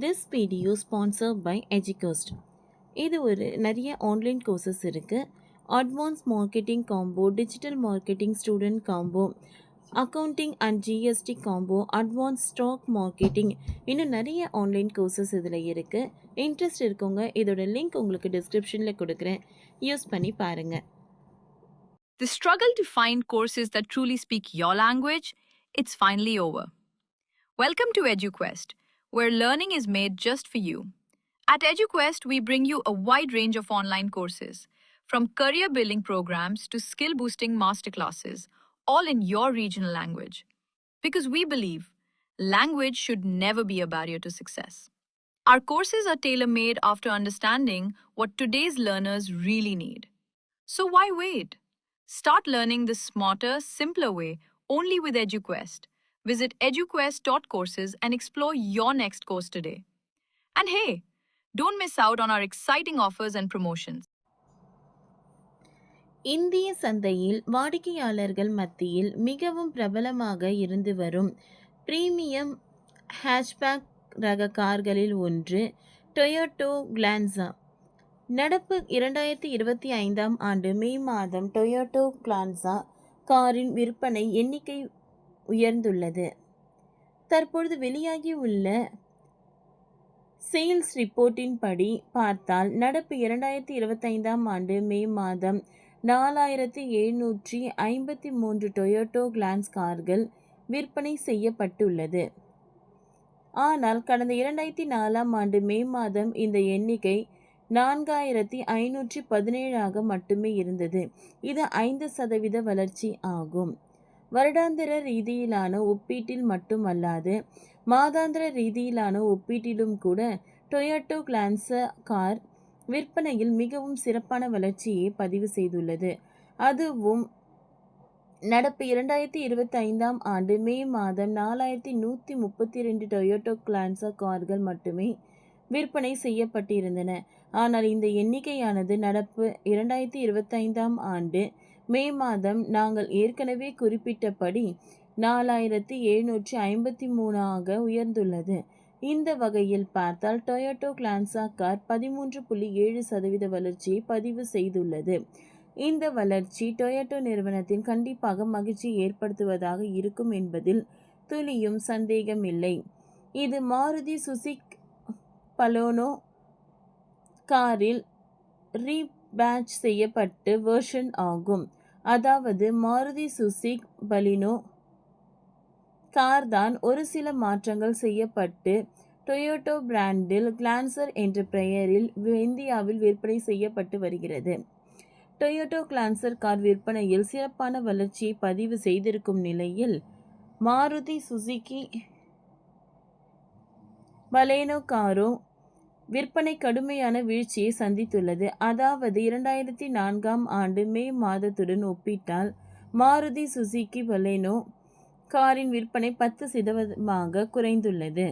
This video sponsored by Educost. இது நிறைய online courses இருக்குது. Advance marketing combo, digital marketing student combo, accounting and GST combo, advance stock marketing, இன்னும் நிறைய online courses இதில் இருக்குது. Interest இருக்கவங்க இதோட லிங்க் உங்களுக்கு டிஸ்கிரிப்ஷனில் கொடுக்குறேன், யூஸ் பண்ணி பாருங்கள். The struggle to find courses that truly speak your language, it's finally over. Welcome to EduQuest, where learning is made just for you. At EduQuest, we bring you a wide range of online courses, from career building programs to skill boosting masterclasses, all in your regional language. Because we believe language should never be a barrier to success. Our courses are tailor made after understanding what today's learners really need. So why wait? Start learning the smarter, simpler way only with EduQuest. Visit eduquest.courses and explore your next course today. And hey, don't miss out on our exciting offers and promotions. இந்திய சந்தையில் வாடிக்கையாளர்கள் மத்தியில் மிகவும் பிரபலமாக இருந்து வரும் premium hatchback ரக கார்களில் ஒன்று டொயோட்டோ கிளான்சா. நடப்பு 2025 ஆண்டு மே மாதம் டொயோட்டோ கிளான்சா காரின் விற்பனை எண்ணிக்கை உயர்ந்துள்ளது. தற்பொழுது வெளியாகியுள்ள சேல்ஸ் ரிப்போர்ட்டின் படி பார்த்தால் நடப்பு 2025 ஆண்டு மே மாதம் 4753 டொயோட்டோ கிளான்ஸ் கார்கள் விற்பனை செய்யப்பட்டுள்ளது. ஆனால் கடந்த 2004 ஆண்டு மே மாதம் இந்த எண்ணிக்கை 4517 மட்டுமே இருந்தது. இது 5% வளர்ச்சி ஆகும். வருடாந்திர ரீதியிலான ஒப்பீட்டில் மட்டுமல்லாது மாதாந்திர ரீதியிலான ஒப்பீட்டிலும் கூட டொயோட்டோ கிளான்சா கார் விற்பனையில் மிகவும் சிறப்பான வளர்ச்சியை பதிவு செய்துள்ளது. அதுவும் நடப்பு 2025 ஆண்டு மே மாதம் 4132 டொயோட்டோ கிளான்சா கார்கள் மட்டுமே விற்பனை செய்யப்பட்டிருந்தன. ஆனால் இந்த எண்ணிக்கையானது நடப்பு 2025 ஆண்டு மே மாதம் நாங்கள் ஏற்கனவே குறிப்பிட்டபடி 4753 உயர்ந்துள்ளது. இந்த வகையில் பார்த்தால் டொயோட்டோ கிளான்சா கார் 13.7% வளர்ச்சியை பதிவு செய்துள்ளது. இந்த வளர்ச்சி டொயோட்டோ நிறுவனத்தின் கண்டிப்பாக மகிழ்ச்சி ஏற்படுத்துவதாக இருக்கும் என்பதில் துளியும் சந்தேகமில்லை. இது மாருதி சுசுகி பலேனோ காரில் ரீபேட்ச் செய்யப்பட்ட வெர்ஷன் ஆகும். அதாவது மாருதி சுசுகி பலேனோ கார் தான் ஒரு சில மாற்றங்கள் செய்யப்பட்டு டொயோட்டோ பிராண்டில் கிளான்சர் என்ற பெயரில் இந்தியாவில் விற்பனை செய்யப்பட்டு வருகிறது. டொயோட்டோ கிளான்சர் கார் விற்பனையில் சிறப்பான வளர்ச்சியை பதிவு செய்திருக்கும் நிலையில் மாருதி சுசுகி பலேனோ காரோ விற்பனை கடுமையான வீழ்ச்சியை சந்தித்துள்ளது. அதாவது 2004 ஆண்டு மே மாதத்துடன் ஒப்பிட்டால் மாருதி சுசுகி பலேனோ காரின் விற்பனை 10% குறைந்துள்ளது.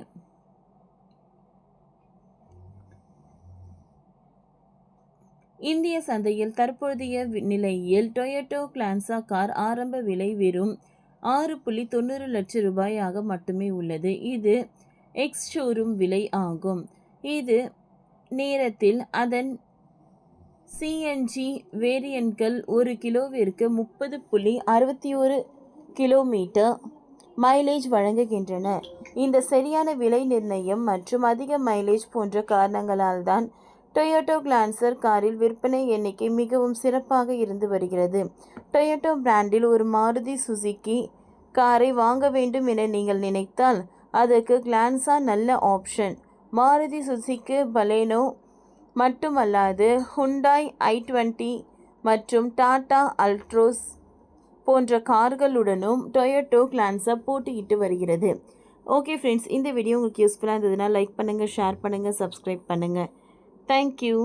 இந்திய சந்தையில் தற்போதைய நிலையில் டொயோட்டோ கிளான்சா கார் ஆரம்ப விலை வெறும் 6.90 லட்சம் ரூபாயாக மட்டுமே உள்ளது. இது எக்ஸ் ஷோரூம் விலை ஆகும். இது நேரத்தில் அதன் சிஎன்ஜி வேரியன்ட்கள் ஒரு கிலோவிற்கு 30.61 கிலோமீட்டர் மைலேஜ் வழங்குகின்றன. இந்த சரியான விலை நிர்ணயம் மற்றும் அதிக மைலேஜ் போன்ற காரணங்களால் தான் டொயோட்டோ கிளான்சர் காரில் விற்பனை எண்ணிக்கை மிகவும் சிறப்பாக இருந்து வருகிறது. டொயோட்டோ பிராண்டில் ஒரு மாருதி சுசுகி காரை வாங்க வேண்டும் என நீங்கள் நினைத்தால் அதற்கு கிளான்சா நல்ல ஆப்ஷன். மாருதி சுசுகி பலேனோ மட்டுமல்லாது ஹுண்டாய் i20 மற்றும் டாடா அல்ட்ரோஸ் போன்ற கார்களுடனும் டொயோட்டோ கிளான்சா போட்டியிட்டு வருகிறது. ஓகே ஃப்ரெண்ட்ஸ், இந்த வீடியோ உங்களுக்கு யூஸ்ஃபுல்லாக இருந்ததுன்னா லைக் பண்ணுங்கள், ஷேர் பண்ணுங்கள், சப்ஸ்கிரைப் பண்ணுங்கள். தேங்க்யூ.